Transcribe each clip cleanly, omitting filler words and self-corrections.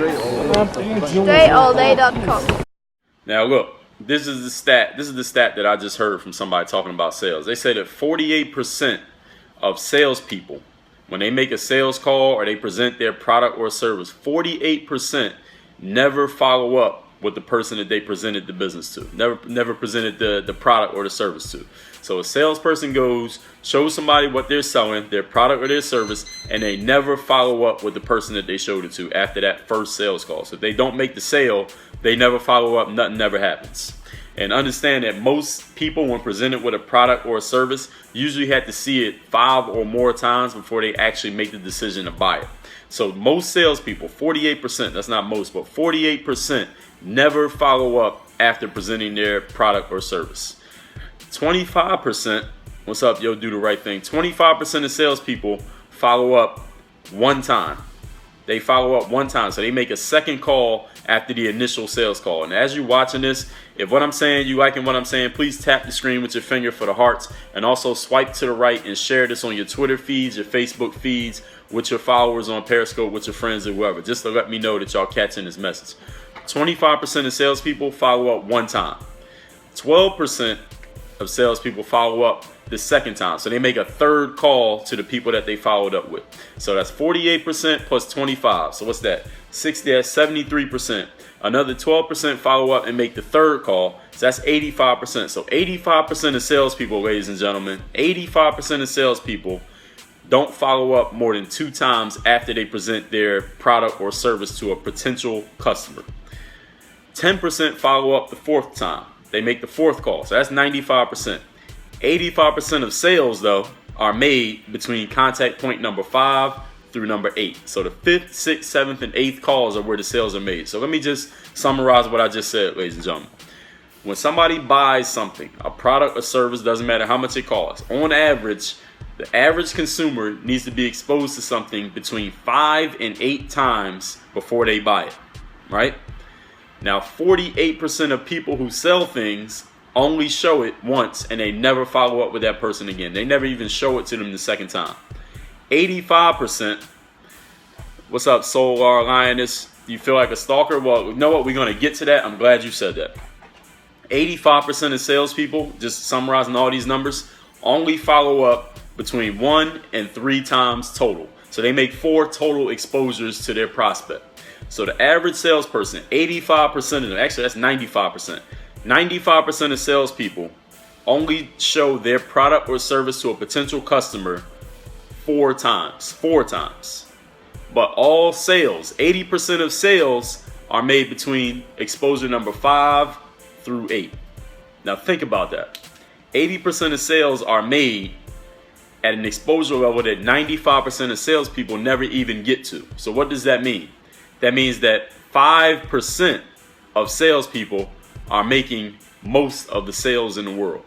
DreAllDay.com. Now look, this is the stat. This is the stat that I just heard from somebody talking about sales. They say that 48% of salespeople, when they make a sales call or they present their product or service, 48% never follow up with the person that they presented the business to. Never presented the product or the service to. So a salesperson goes, shows somebody what they're selling, their product or their service, and they never follow up with the person that they showed it to after that first sales call. So if they don't make the sale, they never follow up, nothing never happens. And understand that most people, when presented with a product or a service, usually have to see it 5 or more times before they actually make the decision to buy it. So most salespeople, 48%, that's not most, but 48% never follow up after presenting their product or service. 25%, what's up, yo, do the right thing. 25% of salespeople follow up one time. They follow up one time. So they make a second call after the initial sales call. And as you're watching this, if what I'm saying, you liking what I'm saying, please tap the screen with your finger for the hearts. And also swipe to the right and share this on your Twitter feeds, your Facebook feeds, with your followers on Periscope, with your friends or whoever, just to let me know that y'all catching this message. 25% of salespeople follow up one time. 12% of salespeople follow up the second time. So they make a third call to the people that they followed up with. So that's 48% plus 25. So what's that? 60, that's 73%. Another 12% follow up and make the third call. So that's 85%. So 85% of salespeople, ladies and gentlemen, 85% of salespeople don't follow up more than 2 times after they present their product or service to a potential customer. 10% follow up the 4th time. They make the 4th call. So that's 95%. 85% of sales, though, are made between contact point number 5 through number 8. So the 5th, 6th, 7th, and 8th calls are where the sales are made. So let me just summarize what I just said, ladies and gentlemen. When somebody buys something, a product or service, doesn't matter how much it costs, on average, the average consumer needs to be exposed to something between 5 and 8 times before they buy it, right? Now, 48% of people who sell things only show it once and they never follow up with that person again. They never even show it to them the second time. 85%, what's up, Solar Lioness? Do you feel like a stalker? Well, you know what? We're going to get to that. I'm glad you said that. 85% of salespeople, just summarizing all these numbers, only follow up between 1 and 3 times total. So they make 4 total exposures to their prospect. So the average salesperson, 85% of them, actually that's 95%. 95% of salespeople only show their product or service to a potential customer 4 times. 4 times. But all sales, 80% of sales are made between exposure number 5 through 8. Now think about that. 80% of sales are made at an exposure level that 95% of salespeople never even get to. So what does that mean? That means that 5% of salespeople are making most of the sales in the world.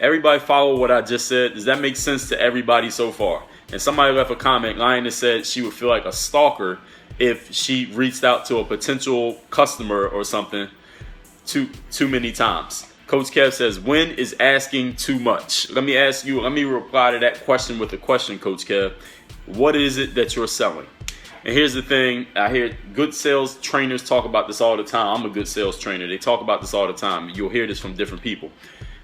Everybody follow what I just said? Does that make sense to everybody so far? And somebody left a comment, Lioness said she would feel like a stalker if she reached out to a potential customer or something too many times. Coach Kev says, when is asking too much? Let me ask you, let me reply to that question with a question, Coach Kev. What is it that you're selling? And here's the thing, I hear good sales trainers talk about this all the time. I'm a good sales trainer. They talk about this all the time. You'll hear this from different people.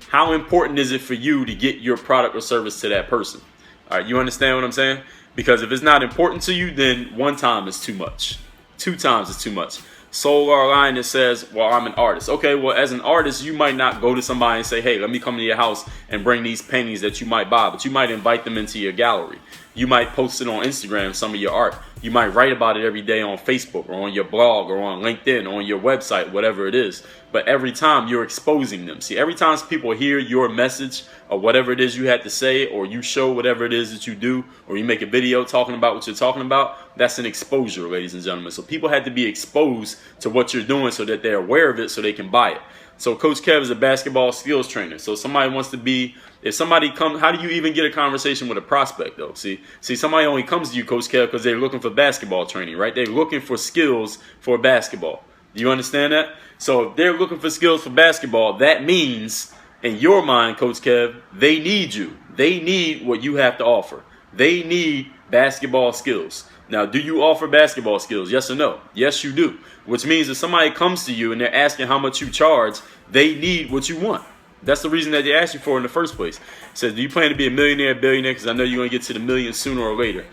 How important is it for you to get your product or service to that person? All right, you understand what I'm saying? Because if it's not important to you, then 1 time is too much. 2 times is too much. Solar Line that says, well, I'm an artist. Okay, well, as an artist, you might not go to somebody and say, hey, let me come to your house and bring these paintings that you might buy, but you might invite them into your gallery. You might post it on Instagram, some of your art. You might write about it every day on Facebook or on your blog or on LinkedIn or on your website, whatever it is. But every time you're exposing them. See, every time people hear your message or whatever it is you had to say, or you show whatever it is that you do, or you make a video talking about what you're talking about, that's an exposure, ladies and gentlemen. So people had to be exposed to what you're doing so that they're aware of it so they can buy it. So Coach Kev is a basketball skills trainer. So somebody wants to be, if somebody comes, how do you even get a conversation with a prospect though? See, somebody only comes to you, Coach Kev, because they're looking for basketball training, right? They're looking for skills for basketball. Do you understand that? So if they're looking for skills for basketball, that means in your mind, Coach Kev, they need you. They need what you have to offer. They need basketball skills. Now, do you offer basketball skills? Yes or no? Yes, you do. Which means if somebody comes to you and they're asking how much you charge, they need what you want. That's the reason that they asked you for in the first place. It says, do you plan to be a millionaire, billionaire? Because I know you're going to get to the million sooner or later.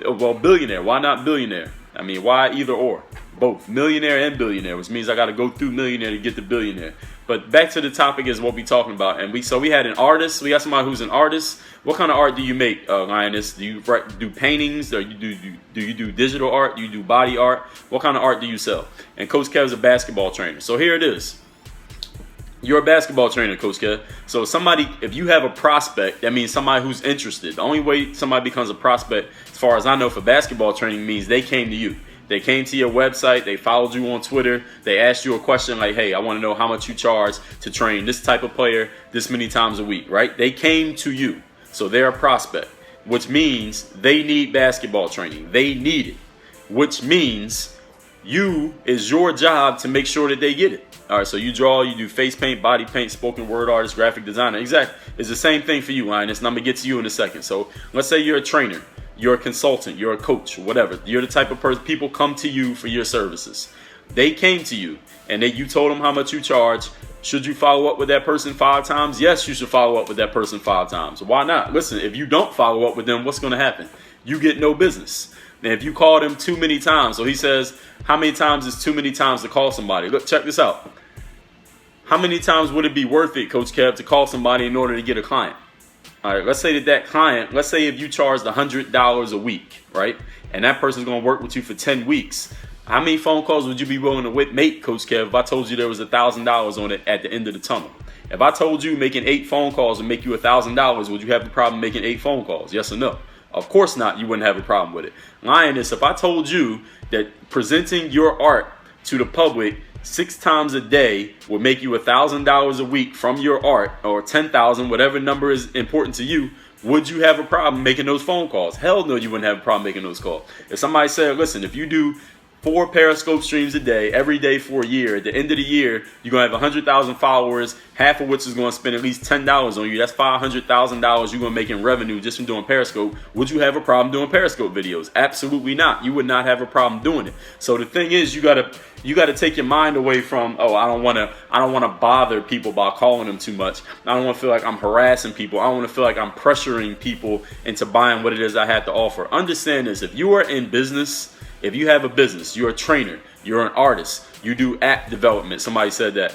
Well, billionaire. Why not billionaire? I mean, why either or? Both. Millionaire and billionaire, which means I got to go through millionaire to get to billionaire. But back to the topic is what we talking about. And we had an artist. We got somebody who's an artist. What kind of art do you make, Lioness? Do you do paintings? Or do you do digital art? Do you do body art? What kind of art do you sell? And Coach Kev is a basketball trainer. So here it is. You're a basketball trainer, Coach Kev. So if you have a prospect, that means somebody who's interested. The only way somebody becomes a prospect, as far as I know, for basketball training means they came to you. They came to your website, they followed you on Twitter, they asked you a question like, hey, I want to know how much you charge to train this type of player this many times a week, right? They came to you. So they're a prospect, which means they need basketball training. They need it, which means it's your job to make sure that they get it. All right, so you draw, you do face paint, body paint, spoken word artist, graphic designer. Exactly. It's the same thing for you, Linus, and I'm going to get to you in a second. So let's say you're a trainer. You're a consultant, you're a coach, whatever. You're the type of person, people come to you for your services. They came to you and you told them how much you charge. Should you follow up with that person 5 times? Yes, you should follow up with that person 5 times. Why not? Listen, if you don't follow up with them, what's going to happen? You get no business. And if you call them too many times, so he says, how many times is too many times to call somebody? Look, check this out. How many times would it be worth it, Coach Kev, to call somebody in order to get a client? All right, let's say that client, let's say if you charged $100 a week, right? And that person's going to work with you for 10 weeks. How many phone calls would you be willing to make, Coach Kev, if I told you there was $1,000 on it at the end of the tunnel? If I told you making 8 phone calls would make you $1,000, would you have a problem making 8 phone calls? Yes or no? Of course not. You wouldn't have a problem with it. Lioness, if I told you that presenting your art to the public 6 times a day will make you $1,000 a week from your art, or 10,000, whatever number is important to you, would you have a problem making those phone calls? Hell no, you wouldn't have a problem making those calls. If somebody said, listen, if you do 4 Periscope streams a day, every day for a year, at the end of the year, you're going to have 100,000 followers, half of which is going to spend at least $10 on you. That's $500,000 you're going to make in revenue just from doing Periscope. Would you have a problem doing Periscope videos? Absolutely not. You would not have a problem doing it. So the thing is, you got to take your mind away from, oh, I don't want to bother people by calling them too much. I don't want to feel like I'm harassing people. I don't want to feel like I'm pressuring people into buying what it is I have to offer. Understand this. If you are in business, if you have a business, you're a trainer, you're an artist, you do app development. Somebody said that.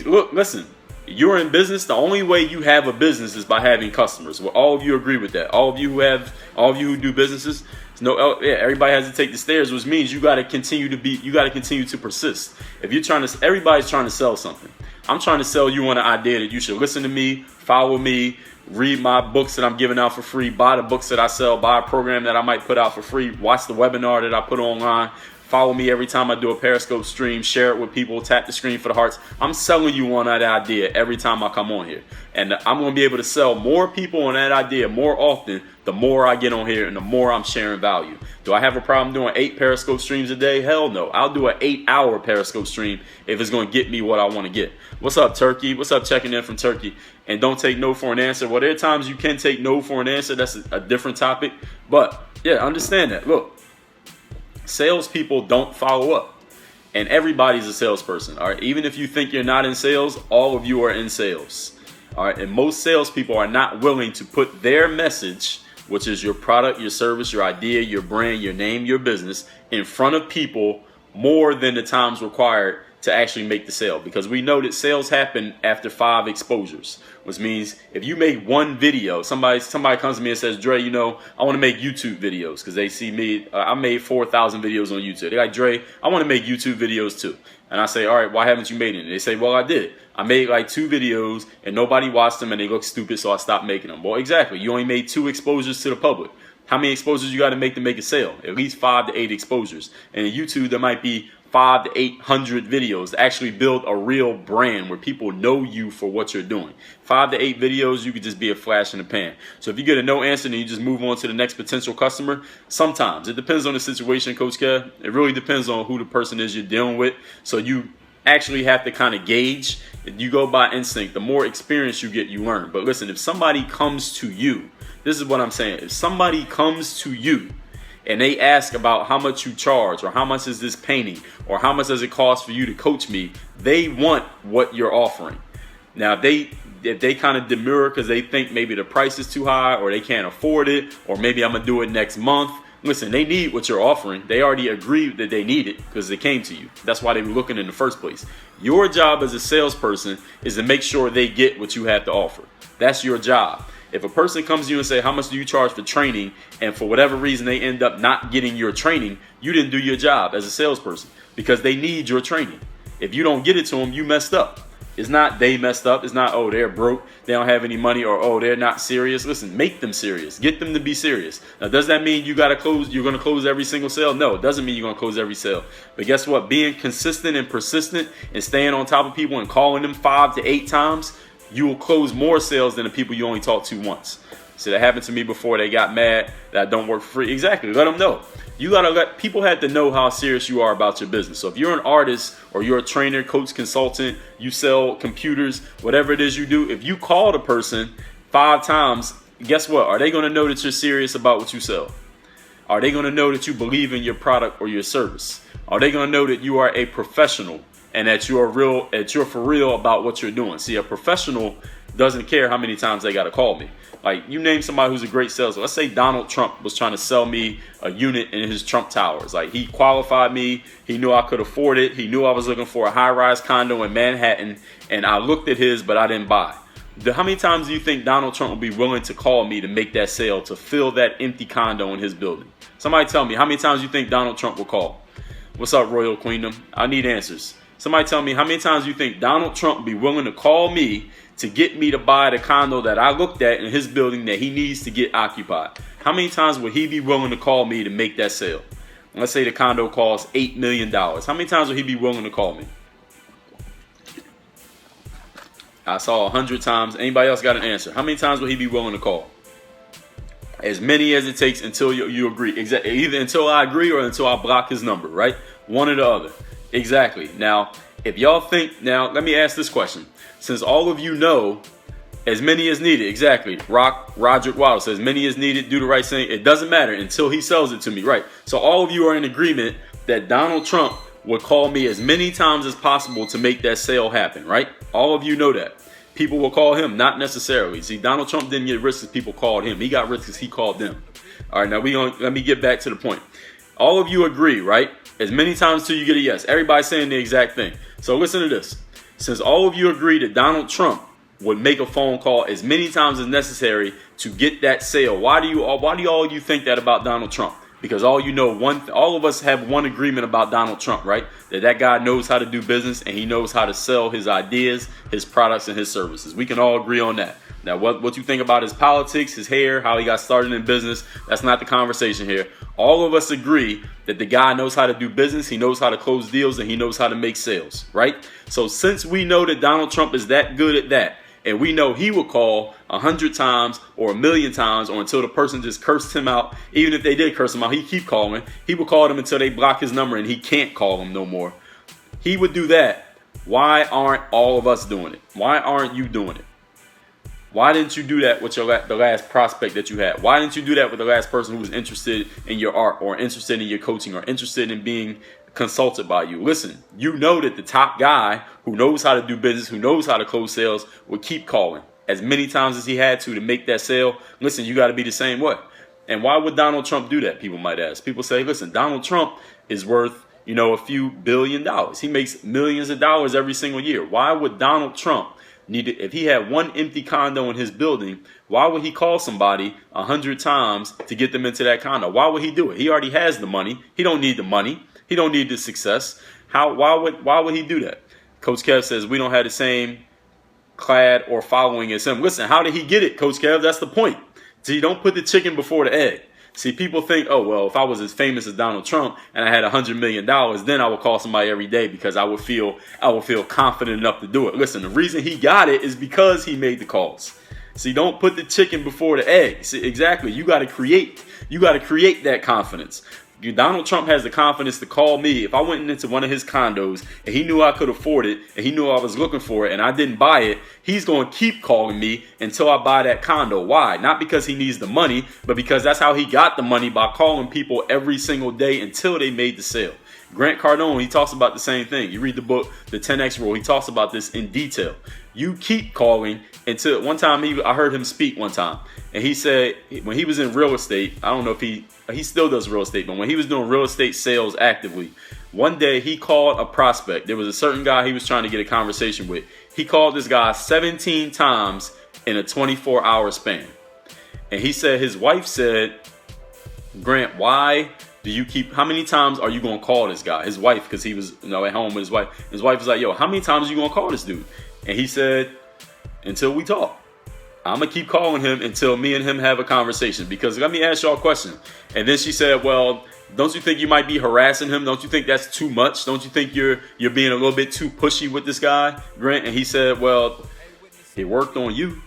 Look, listen, you're in business. The only way you have a business is by having customers. Well, all of you agree with that. All of you who do businesses, everybody has to take the stairs, which means you got to continue to persist. If you're everybody's trying to sell something. I'm trying to sell you on an idea that you should listen to me, follow me, read my books that I'm giving out for free, buy the books that I sell, buy a program that I might put out for free, watch the webinar that I put online, follow me every time I do a Periscope stream, share it with people, tap the screen for the hearts. I'm selling you on that idea every time I come on here. And I'm going to be able to sell more people on that idea more often the more I get on here and the more I'm sharing value. Do I have a problem doing 8 Periscope streams a day? Hell no. I'll do an 8-hour Periscope stream if it's going to get me what I want to get. What's up, Turkey? What's up, checking in from Turkey? And don't take no for an answer. Well, there are times you can take no for an answer. That's a different topic. But, yeah, understand that. Look, salespeople don't follow up. And everybody's a salesperson. All right. Even if you think you're not in sales, all of you are in sales. All right. And most salespeople are not willing to put their message, which is your product, your service, your idea, your brand, your name, your business, in front of people more than the times required to actually make the sale. Because we know that sales happen after 5 exposures, which means if you make one video, somebody comes to me and says, Dre, I want to make YouTube videos because they see me. I made 4,000 videos on YouTube. They're like, Dre, I want to make YouTube videos too. And I say, all right, why haven't you made any? They say, well, I did. I made like 2 videos and nobody watched them and they look stupid, so I stopped making them. Well, exactly. You only made 2 exposures to the public. How many exposures you got to make a sale? At least 5 to 8 exposures. And in YouTube, there might be 500 to 800 videos to actually build a real brand where people know you for what you're doing. 5 to 8 videos, you could just be a flash in the pan. So if you get a no answer and you just move on to the next potential customer, sometimes it depends on the situation, Coach Kev. It really depends on who the person is you're dealing with. So you actually have to kind of gauge. You go by instinct. The more experience you get, you learn. But listen, if somebody comes to you This is what I'm saying. If somebody comes to you and they ask about how much you charge, or how much is this painting, or how much does it cost for you to coach me, they want what you're offering. Now, if they kind of demur because they think maybe the price is too high, or they can't afford it, or maybe I'm going to do it next month. Listen, they need what you're offering. They already agreed that they need it because they came to you. That's why they were looking in the first place. Your job as a salesperson is to make sure they get what you have to offer. That's your job. If a person comes to you and say, how much do you charge for training? And for whatever reason, they end up not getting your training, you didn't do your job as a salesperson because they need your training. If you don't get it to them, you messed up. It's not they messed up. It's not, oh, they're broke, they don't have any money, or oh, they're not serious. Listen, make them serious. Get them to be serious. Now, does that mean you're going to close every single sale? No, it doesn't mean you're going to close every sale. But guess what? Being consistent and persistent and staying on top of people and calling them 5 to 8 times, you will close more sales than the people you only talk to once. So that happened to me before. They got mad that I don't work for free. Exactly. Let them know. You got to let people have to know how serious you are about your business. So if you're an artist or you're a trainer, coach, consultant, you sell computers, whatever it is you do, if you call the person 5 times, guess what? Are they going to know that you're serious about what you sell? Are they going to know that you believe in your product or your service? Are they going to know that you are a professional and that you're for real about what you're doing? See, a professional doesn't care how many times they got to call me. Like, you name somebody who's a great salesman. Let's say Donald Trump was trying to sell me a unit in his Trump Towers. Like, he qualified me. He knew I could afford it. He knew I was looking for a high-rise condo in Manhattan, and I looked at his, but I didn't buy. How many times do you think Donald Trump would be willing to call me to make that sale, to fill that empty condo in his building? Somebody tell me, how many times do you think Donald Trump will call? What's up, Royal Queendom? I need answers. Somebody tell me, how many times do you think Donald Trump would be willing to call me to get me to buy the condo that I looked at in his building that he needs to get occupied? How many times would he be willing to call me to make that sale? Let's say the condo costs $8 million. How many times would he be willing to call me? I saw 100 times. Anybody else got an answer? How many times would he be willing to call? As many as it takes until you agree. Exactly. Either until I agree or until I block his number, right? One or the other. Exactly. Now, if y'all think, now let me ask this question. Since all of you know, as many as needed, exactly. Roderick Waddle says, many as needed, do the right thing. It doesn't matter until he sells it to me, right? So all of you are in agreement that Donald Trump would call me as many times as possible to make that sale happen, right? All of you know that. People will call him, not necessarily. See, Donald Trump didn't get rich because people called him. He got rich because he called them. All right, now let me get back to the point. All of you agree, right? As many times till you get a yes. Everybody's saying the exact thing. So listen to this. Since all of you agree that Donald Trump would make a phone call as many times as necessary to get that sale, why do all you think that about Donald Trump? Because all of us have one agreement about Donald Trump, right? That guy knows how to do business and he knows how to sell his ideas, his products, and his services. We can all agree on that. Now, what you think about his politics, his hair, how he got started in business, that's not the conversation here. All of us agree that the guy knows how to do business, he knows how to close deals, and he knows how to make sales, right? So since we know that Donald Trump is that good at that, and we know he will call 100 times or 1,000,000 times or until the person just cursed him out. Even if they did curse him out, he keep calling. He will call them until they block his number and he can't call them no more. He would do that. Why aren't all of us doing it? Why aren't you doing it? Why didn't you do that with the last prospect that you had? Why didn't you do that with the last person who was interested in your art or interested in your coaching or interested in being consulted by you? Listen, you know that the top guy who knows how to do business, who knows how to close sales, would keep calling as many times as he had to make that sale. Listen, you got to be the same way. And why would Donald Trump do that? People might ask. People say, listen, Donald Trump is worth, a few $1 billion. He makes millions of dollars every single year. Why would Donald Trump if he had one empty condo in his building, why would he call somebody 100 times to get them into that condo? Why would he do it? He already has the money. He don't need the money. He don't need the success. Why would he do that? Coach Kev says we don't have the same clad or following as him. Listen, how did he get it, Coach Kev? That's the point. See, don't put the chicken before the egg. See, people think, oh, well, if I was as famous as Donald Trump and I had $100 million, then I would call somebody every day because I would feel confident enough to do it. Listen, the reason he got it is because he made the calls. See, don't put the chicken before the egg. See, exactly. You got to create that confidence. Donald Trump has the confidence to call me if I went into one of his condos and he knew I could afford it and he knew I was looking for it and I didn't buy it. He's going to keep calling me until I buy that condo. Why? Not because he needs the money, but because that's how he got the money, by calling people every single day until they made the sale. Grant Cardone, he talks about the same thing. You read the book, The 10X Rule. He talks about this in detail. You keep calling until one time I heard him speak one time. And he said when he was in real estate, I don't know if he still does real estate, but when he was doing real estate sales actively, one day he called a prospect. There was a certain guy he was trying to get a conversation with. He called this guy 17 times in a 24-hour span. And he said his wife said, Grant, why do you how many times are you going to call this guy? His wife, because he was at home with his wife. His wife was like, yo, how many times are you going to call this dude? And he said, until we talk. I'm going to keep calling him until me and him have a conversation. Because let me ask y'all a question. And then she said, well, don't you think you might be harassing him? Don't you think that's too much? Don't you think you're being a little bit too pushy with this guy, Grant? And he said, well, it worked on you.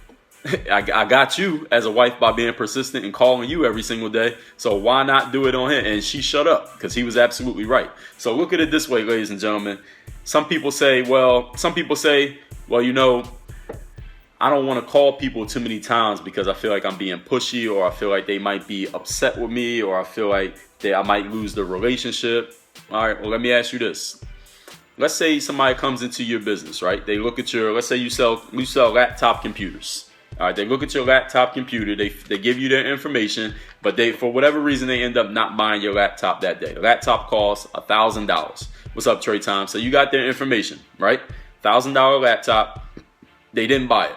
I got you as a wife by being persistent and calling you every single day. So why not do it on him? And she shut up because he was absolutely right. So look at it this way, ladies and gentlemen. Some people say, well, I don't want to call people too many times because I feel like I'm being pushy, or I feel like they might be upset with me, or I feel like I might lose the relationship. All right, well, let me ask you this. Let's say somebody comes into your business, right? They look at let's say you sell laptop computers. All right, they look at your laptop computer, they give you their information, but for whatever reason, they end up not buying your laptop that day. The laptop costs $1,000. What's up, Trey Time? So you got their information, right? $1,000 laptop. They didn't buy it.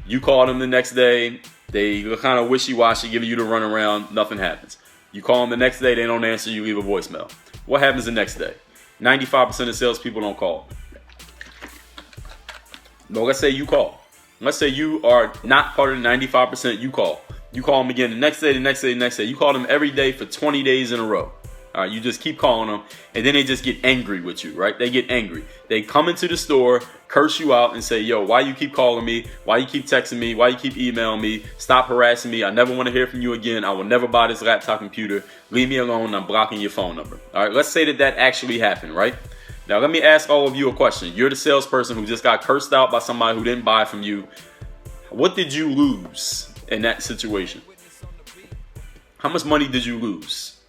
You call them the next day. They look kind of wishy-washy, giving you the runaround. Nothing happens. You call them the next day. They don't answer. You leave a voicemail. What happens the next day? 95% of salespeople don't call. No, let's say you call. Let's say you are not part of the 95%. You call. You call them again the next day, the next day, the next day. You call them every day for 20 days in a row. All right, you just keep calling them, and then they just get angry with you, right? They get angry. They come into the store, curse you out, and say, yo, why you keep calling me? Why you keep texting me? Why you keep emailing me? Stop harassing me. I never want to hear from you again. I will never buy this laptop computer. Leave me alone. I'm blocking your phone number. All right, let's say that actually happened, right? Now, let me ask all of you a question. You're the salesperson who just got cursed out by somebody who didn't buy from you. What did you lose in that situation? How much money did you lose?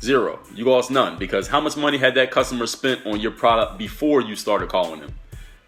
Zero. You lost none, because how much money had that customer spent on your product before you started calling them?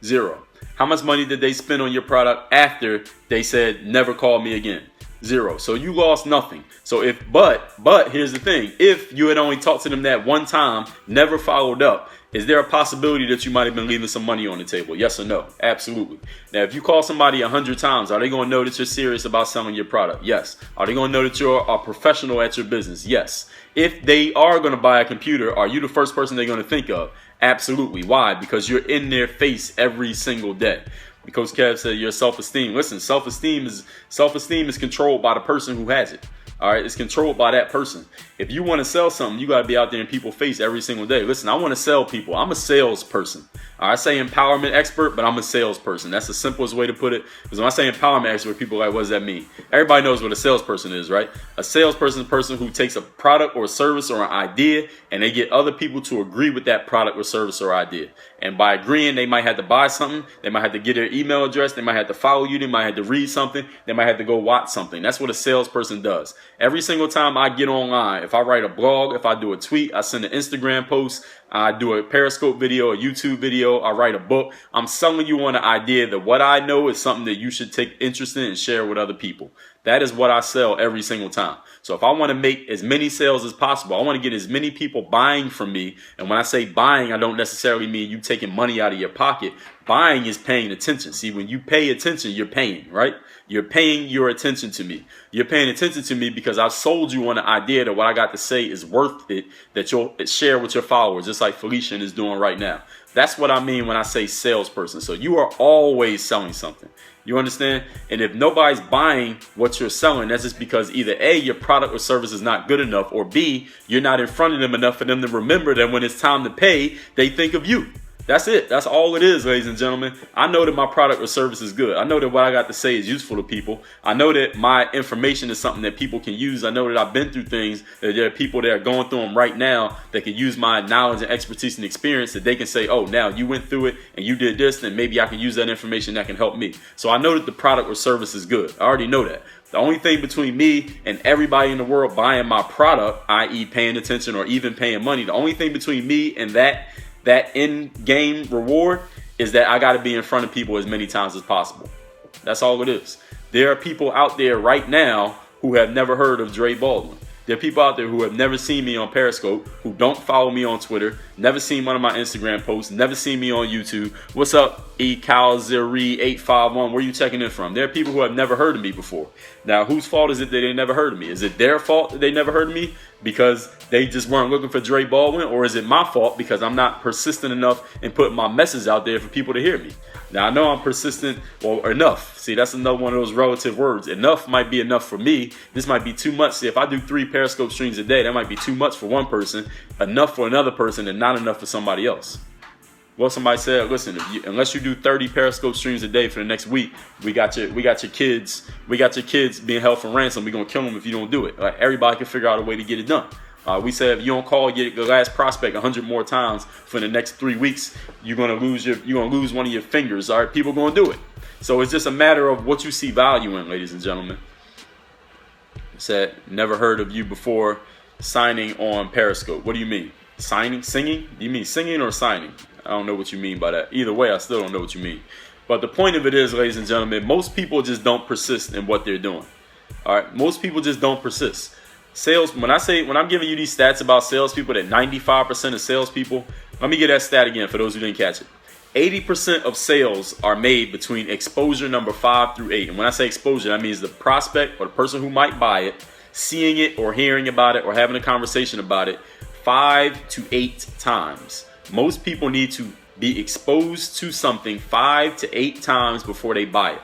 Zero. How much money did they spend on your product after they said never call me again? Zero. So you lost nothing. So but here's the thing. If you had only talked to them that one time, never followed up, is there a possibility that you might have been leaving some money on the table? Yes or no? Absolutely. Now, if you call somebody 100 times, are they going to know that you're serious about selling your product? Yes. Are they going to know that you're a professional at your business? Yes. If they are going to buy a computer, are you the first person they're going to think of? Absolutely. Why? Because you're in their face every single day. Because Kev said your self-esteem. Listen, self-esteem is controlled by the person who has it. All right, it's controlled by that person. If you want to sell something, you got to be out there in people's face every single day. Listen, I want to sell people. I'm a salesperson. I say empowerment expert, but I'm a salesperson. That's the simplest way to put it. Because when I say empowerment expert, people are like, what does that mean? Everybody knows what a salesperson is, right? A salesperson is a person who takes a product or a service or an idea, and they get other people to agree with that product or service or idea. And by agreeing, they might have to buy something. They might have to get their email address. They might have to follow you. They might have to read something. They might have to go watch something. That's what a salesperson does. Every single time I get online, if I write a blog, if I do a tweet, I send an Instagram post, I do a Periscope video, a YouTube video, I write a book, I'm selling you on the idea that what I know is something that you should take interest in and share with other people. That is what I sell every single time. So if I want to make as many sales as possible, I want to get as many people buying from me. And when I say buying, I don't necessarily mean you taking money out of your pocket. Buying is paying attention. See, when you pay attention, you're paying, right? You're paying your attention to me. You're paying attention to me because I've sold you on the idea that what I got to say is worth it, that you'll share with your followers, just like Felician is doing right now. That's what I mean when I say salesperson. So you are always selling something. You understand? And if nobody's buying what you're selling, that's just because either A, your product or service is not good enough, or B, you're not in front of them enough for them to remember that when it's time to pay, they think of you. That's it. That's all it is, ladies and gentlemen. I know that my product or service is good. I know that what I got to say is useful to people. I know that my information is something that people can use. I know that I've been through things, that there are people that are going through them right now that can use my knowledge and expertise and experience, that they can say, oh, now you went through it and you did this, then maybe I can use that information that can help me. So I know that the product or service is good. I already know that. The only thing between me and everybody in the world buying my product, i.e. paying attention or even paying money, the only thing between me and that in-game reward is that I got to be in front of people as many times as possible. That's all it is. There are people out there right now who have never heard of Dre Baldwin. There are people out there who have never seen me on Periscope, who don't follow me on Twitter, never seen one of my Instagram posts, never seen me on YouTube. What's up, eCalzeri851? Where you checking in from? There are people who have never heard of me before. Now, whose fault is it that they never heard of me? Is it their fault that they never heard of me because they just weren't looking for Dre Baldwin? Or is it my fault because I'm not persistent enough in putting my message out there for people to hear me? Now, I know I'm persistent, or enough. See, that's another one of those relative words. Enough might be enough for me. This might be too much. See, if I do 3 Periscope streams a day, that might be too much for one person, enough for another person, and not enough for somebody else. Well, somebody said, listen, unless you do 30 Periscope streams a day for the next week, we got your kids being held for ransom. We're gonna kill them if you don't do it. Like, everybody can figure out a way to get it done. We said if you don't call your last prospect 100 more times for the next 3 weeks, you're gonna lose one of your fingers. All right, people gonna do it. So it's just a matter of what you see value in, ladies and gentlemen. Said never heard of you before signing on Periscope. What do you mean? Signing, singing? Do you mean singing or signing? I don't know what you mean by that. Either way, I still don't know what you mean. But the point of it is, ladies and gentlemen, most people just don't persist in what they're doing. All right, most people just don't persist. Sales, when I'm giving you these stats about salespeople, that 95% of salespeople, let me get that stat again for those who didn't catch it. 80% of sales are made between exposure number 5 through 8. And when I say exposure, that means the prospect or the person who might buy it, seeing it or hearing about it or having a conversation about it 5 to 8 times. Most people need to be exposed to something 5 to 8 times before they buy it.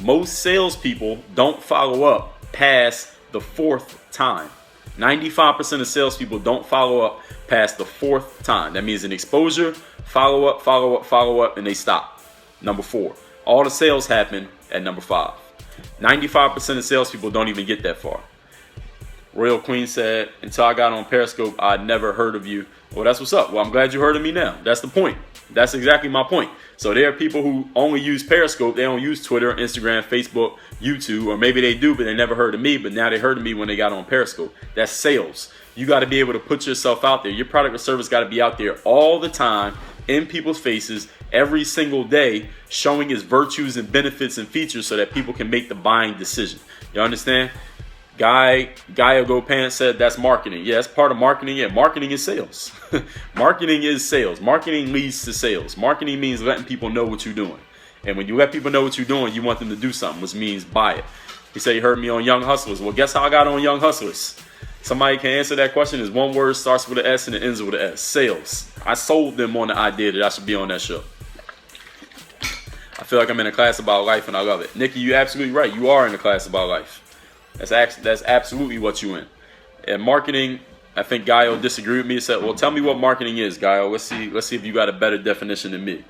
Most salespeople don't follow up past the 4th time. 95% of salespeople don't follow up past the 4th time. That means an exposure, follow up, and they stop. Number 4. All the sales happen at number 5. 95% of salespeople don't even get that far. Royal Queen said, until I got on Periscope, I'd never heard of you. Well, that's what's up. Well, I'm glad you heard of me now. That's the point. That's exactly my point. So there are people who only use Periscope. They don't use Twitter, Instagram, Facebook, YouTube, or maybe they do, but they never heard of me. But now they heard of me when they got on Periscope. That's sales. You got to be able to put yourself out there. Your product or service got to be out there all the time in people's faces every single day, showing its virtues and benefits and features so that people can make the buying decision. You understand? Guy Gopan said that's marketing. Yeah, that's part of marketing. Yeah, marketing is sales. Marketing is sales. Marketing leads to sales. Marketing means letting people know what you're doing. And when you let people know what you're doing, you want them to do something, which means buy it. He said he heard me on Young Hustlers. Well, guess how I got on Young Hustlers? Somebody can answer that question. Is one word, starts with an S and it ends with an S. Sales. I sold them on the idea that I should be on that show. I feel like I'm in a class about life and I love it. Nikki, you're absolutely right. You are in a class about life. That's absolutely what you in. And marketing, I think Guy will disagree with me and said, well, tell me what marketing is, Guy. Let's see if you got a better definition than me.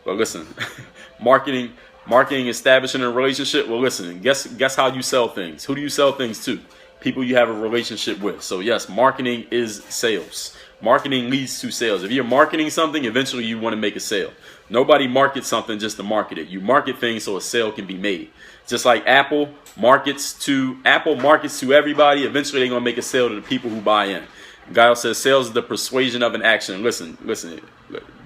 But listen, marketing establishing a relationship. Well, listen, guess how you sell things. Who do you sell things to? People you have a relationship with. So yes, marketing is sales. Marketing leads to sales. If you're marketing something, eventually you want to make a sale. Nobody markets something just to market it. You market things so a sale can be made. Just like Apple markets to everybody. Eventually they're gonna make a sale to the people who buy in. Guile says sales is the persuasion of an action. Listen.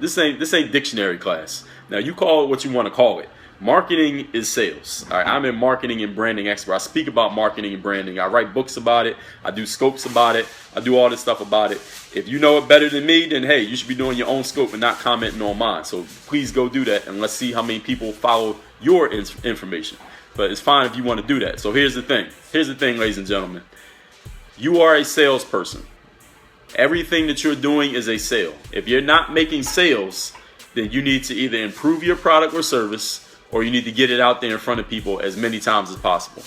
This ain't dictionary class. Now you call it what you want to call it. Marketing is sales. All right, I'm a marketing and branding expert. I speak about marketing and branding. I write books about it. I do scopes about it. I do all this stuff about it. If you know it better than me, then hey, you should be doing your own scope and not commenting on mine. So please go do that, and let's see how many people follow your information. But it's fine if you want to do that. So here's the thing. Here's the thing, ladies and gentlemen. You are a salesperson. Everything that you're doing is a sale. If you're not making sales, then you need to either improve your product or service, or you need to get it out there in front of people as many times as possible.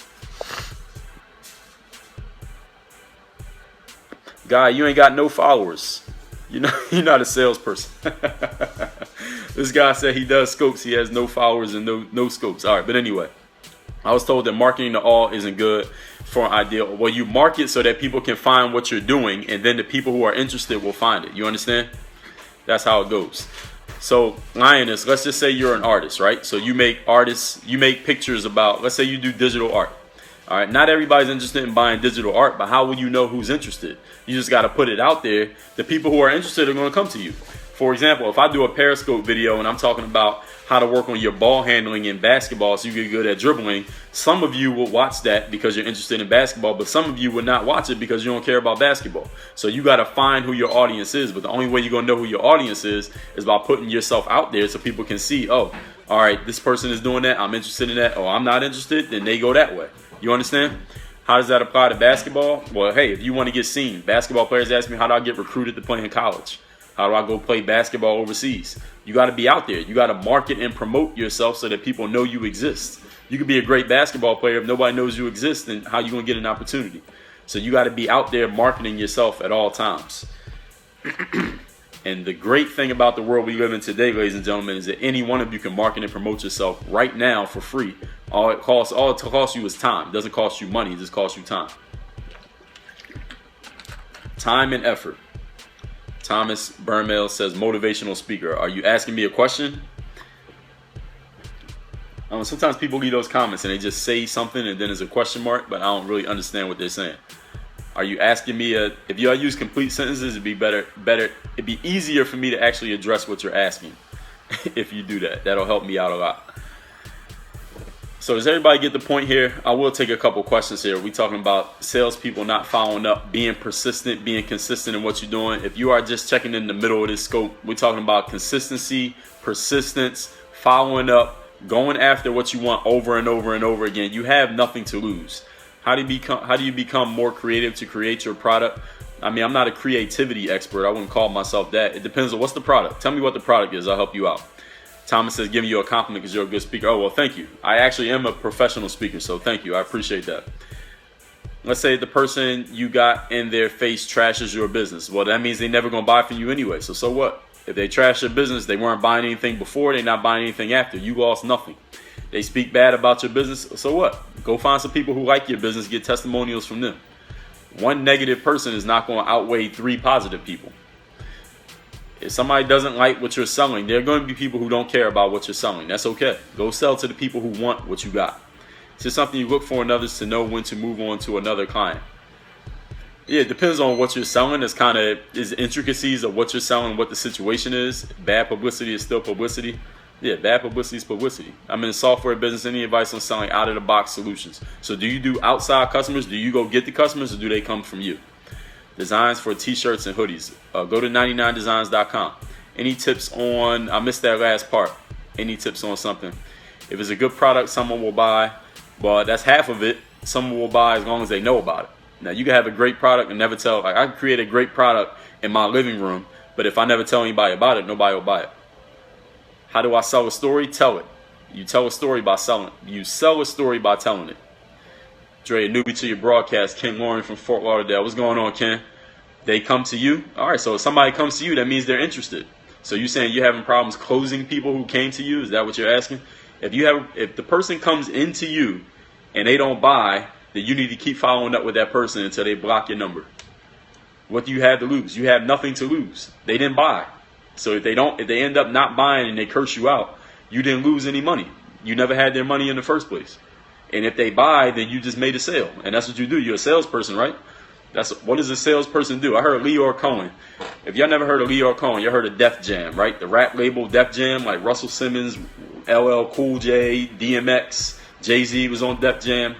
Guy, you ain't got no followers. You're not a salesperson. This guy said he does scopes. He has no followers and no scopes. All right, but anyway, I was told that marketing to all isn't good for an idea. Well, you market so that people can find what you're doing, and then the people who are interested will find it. You understand? That's how it goes. So, Lioness, let's just say you're an artist, right? So you make pictures about, let's say you do digital art. All right, not everybody's interested in buying digital art, but how will you know who's interested? You just got to put it out there. The people who are interested are going to come to you. For example, if I do a Periscope video and I'm talking about how to work on your ball handling in basketball so you get good at dribbling, some of you will watch that because you're interested in basketball, but some of you would not watch it because you don't care about basketball. So you got to find who your audience is, but the only way you're going to know who your audience is by putting yourself out there so people can see, oh, all right, this person is doing that, I'm interested in that, oh, I'm not interested, then they go that way. You understand? How does that apply to basketball? Well, hey, if you want to get seen, basketball players ask me, how do I get recruited to play in college? How do I go play basketball overseas? You got to be out there. You got to market and promote yourself so that people know you exist. You could be a great basketball player if nobody knows you exist, then how you going to get an opportunity? So you got to be out there marketing yourself at all times. And the great thing about the world we live in today, ladies and gentlemen, is that any one of you can market and promote yourself right now for free. All it costs you is time. It doesn't cost you money. It just costs you time. Time and effort. Thomas Burnmail says, motivational speaker. Are you asking me a question? Sometimes people leave those comments and they just say something and then there's a question mark, but I don't really understand what they're saying. Are you asking me if you use complete sentences, it'd be better. It'd be easier for me to actually address what you're asking. If you do that, that'll help me out a lot. So does everybody get the point here? I will take a couple questions here. We're talking about salespeople not following up, being persistent, being consistent in what you're doing. If you are just checking in the middle of this scope, we're talking about consistency, persistence, following up, going after what you want over and over and over again. You have nothing to lose. How do you become more creative to create your product? I mean, I'm not a creativity expert. I wouldn't call myself that. It depends on what's the product. Tell me what the product is. I'll help you out. Thomas says, giving you a compliment because you're a good speaker. Oh, well, thank you. I actually am a professional speaker, so thank you. I appreciate that. Let's say the person you got in their face trashes your business. Well, that means they're never going to buy from you anyway. So what? If they trash your business, they weren't buying anything before, they're not buying anything after. You lost nothing. They speak bad about your business. So what? Go find some people who like your business, get testimonials from them. One negative person is not going to outweigh 3 positive people. If somebody doesn't like what you're selling, there are going to be people who don't care about what you're selling. That's okay. Go sell to the people who want what you got. It's just something you look for in others to know when to move on to another client. Yeah, it depends on what you're selling. It's kind of intricacies of what you're selling, what the situation is. Bad publicity is still publicity. Yeah, bad publicity is publicity. I'm in the software business. Any advice on selling out-of-the-box solutions? So do you do outside customers? Do you go get the customers or do they come from you? Designs for t-shirts and hoodies. Go to 99designs.com. Any tips on, I missed that last part. Any tips on something? If it's a good product, someone will buy. Well, that's half of it. Someone will buy as long as they know about it. Now, you can have a great product and never tell. Like, I can create a great product in my living room, but if I never tell anybody about it, nobody will buy it. How do I sell a story? Tell it. You tell a story by selling it. You sell a story by telling it. Dre, a newbie to your broadcast. Ken Lauren from Fort Lauderdale. What's going on, Ken? They come to you? All right, so if somebody comes to you, that means they're interested. So you saying you're having problems closing people who came to you? Is that what you're asking? If the person comes into you and they don't buy, then you need to keep following up with that person until they block your number. What do you have to lose? You have nothing to lose. They didn't buy. So if they end up not buying and they curse you out, you didn't lose any money. You never had their money in the first place. And if they buy, then you just made a sale. And that's what you do. You're a salesperson, right? What does a salesperson do? I heard Leor Cohen. If y'all never heard of Leor Cohen, you heard of Def Jam, right? The rap label Def Jam, like Russell Simmons, LL Cool J, DMX, Jay-Z was on Def Jam.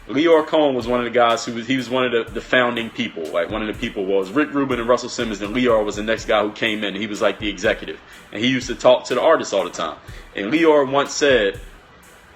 Leor Cohen was one of the guys he was one of the founding people. Like one of the people was Rick Rubin and Russell Simmons, and Leor was the next guy who came in. And he was like the executive. And he used to talk to the artists all the time. And Leor once said,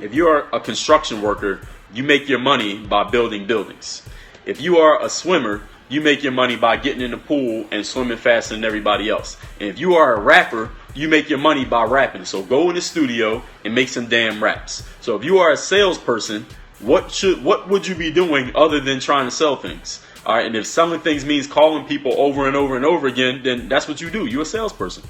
if you're a construction worker, you make your money by building buildings. If you are a swimmer, you make your money by getting in the pool and swimming faster than everybody else. And if you are a rapper, you make your money by rapping. So go in the studio and make some damn raps. So if you are a salesperson, what would you be doing other than trying to sell things? All right, and if selling things means calling people over and over and over again, then that's what you do. You're a salesperson.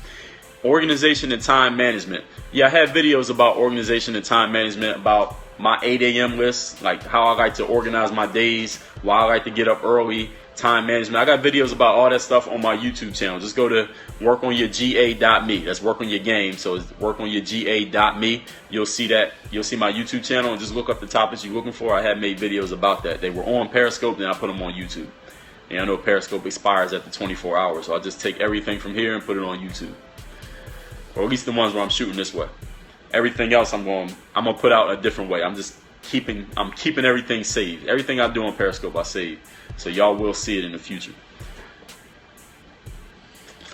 Organization and time management. Yeah, I have videos about organization and time management, about my 8 a.m. list, like how I like to organize my days, why I like to get up early, time management. I got videos about all that stuff on my YouTube channel. Just go to workonyourga.me. That's work on your game. So it's workonyourga.me. You'll see that. You'll see my YouTube channel, and just look up the topics you're looking for. I have made videos about that. They were on Periscope, and I put them on YouTube. And I know Periscope expires after 24 hours, so I just take everything from here and put it on YouTube. Or at least the ones where I'm shooting this way. Everything else I'm gonna put out a different way. I'm keeping everything saved. Everything I do on Periscope I save. So y'all will see it in the future.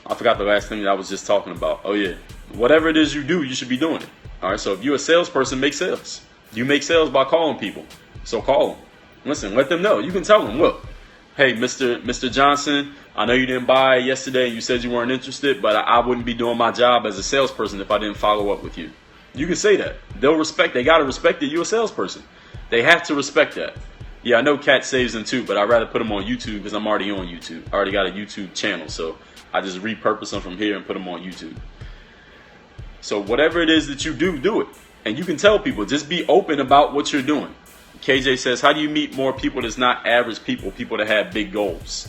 I forgot the last thing that I was just talking about. Oh yeah. Whatever it is you do, you should be doing it. Alright, so if you're a salesperson, make sales. You make sales by calling people. So call them. Listen, let them know. You can tell them, look, hey, Mr. Johnson, I know you didn't buy yesterday and you said you weren't interested, but I wouldn't be doing my job as a salesperson if I didn't follow up with you. You can say that. They got to respect that you're a salesperson. They have to respect that. Yeah, I know Cat saves them too, but I'd rather put them on YouTube because I'm already on YouTube. I already got a YouTube channel, so I just repurpose them from here and put them on YouTube. So whatever it is that you do, do it. And you can tell people, just be open about what you're doing. KJ says, how do you meet more people that's not average people that have big goals?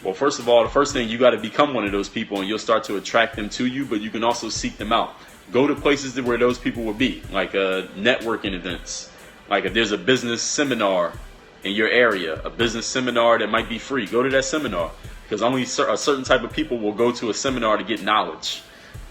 Well, first of all, the first thing, you got to become one of those people, and you'll start to attract them to you, but you can also seek them out. Go to places where those people will be, like networking events. Like if there's a business seminar in your area, a business seminar that might be free, go to that seminar, because only a certain type of people will go to a seminar to get knowledge.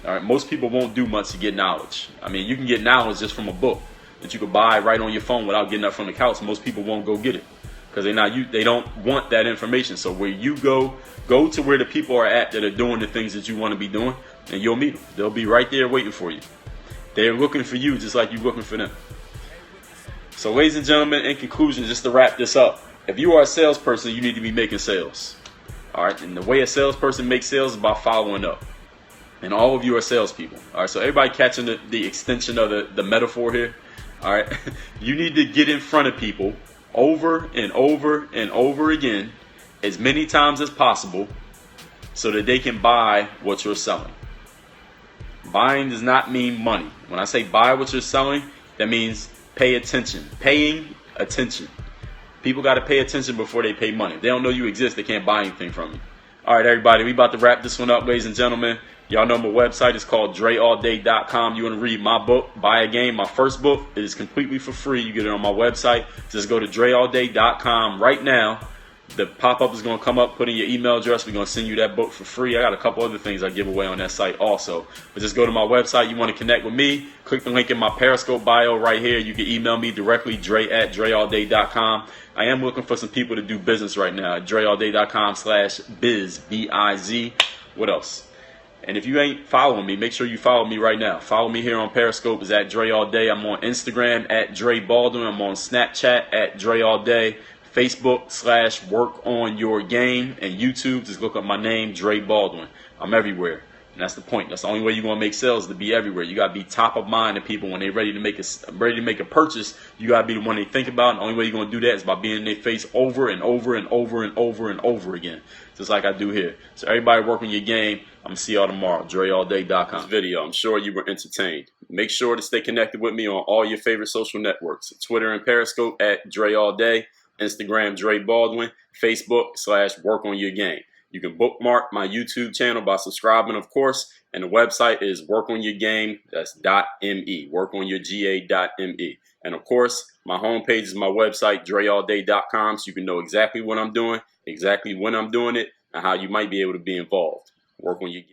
All right, most people won't do much to get knowledge. I mean, you can get knowledge just from a book that you could buy right on your phone without getting up from the couch. Most people won't go get it because they don't want that information. So where you go to where the people are at that are doing the things that you want to be doing, and you'll meet them. They'll be right there waiting for you. They're looking for you just like you're looking for them. So ladies and gentlemen, in conclusion, just to wrap this up, if you are a salesperson, you need to be making sales. All right, and the way a salesperson makes sales is by following up. And all of you are salespeople. All right, so everybody catching the extension of the metaphor here. All right, you need to get in front of people over and over and over again as many times as possible so that they can buy what you're selling. Buying does not mean money. When I say buy what you're selling, that means pay attention. Paying attention. People got to pay attention before they pay money. If they don't know you exist, they can't buy anything from you. All right, everybody, we about to wrap this one up, ladies and gentlemen. Y'all know my website is called DreAllDay.com. You want to read my book, Buy a Game, my first book. It is completely for free. You get it on my website. Just go to DreAllDay.com right now. The pop-up is going to come up. Put in your email address. We're going to send you that book for free. I got a couple other things I give away on that site also. But just go to my website. You want to connect with me, click the link in my Periscope bio right here. You can email me directly, Dre@DreAllDay.com. I am looking for some people to do business right now at DreAllDay.com/biz, B-I-Z. What else? And if you ain't following me, make sure you follow me right now. Follow me here on Periscope. It's at Dre All Day. I'm on Instagram at Dre Baldwin. I'm on Snapchat at Dre All Day. Facebook / Work on Your Game. And YouTube, just look up my name, Dre Baldwin. I'm everywhere. And that's the point. That's the only way you're going to make sales, to be everywhere. You got to be top of mind to people when they're ready to make a purchase. You got to be the one they think about. And the only way you're going to do that is by being in their face over and over and over and over and over again. Just like I do here. So everybody work on your game. I'm going to see y'all tomorrow. DreAllDay.com. This video, I'm sure you were entertained. Make sure to stay connected with me on all your favorite social networks. Twitter and Periscope at Dre All Day. Instagram, Dre Baldwin. Facebook / Work on Your Game. You can bookmark my YouTube channel by subscribing, of course. And the website is workonyourgame. That's .me. Workonyourga.me. And of course, my homepage is my website, DreAllDay.com, so you can know exactly what I'm doing, exactly when I'm doing it, and how you might be able to be involved. Work on your game.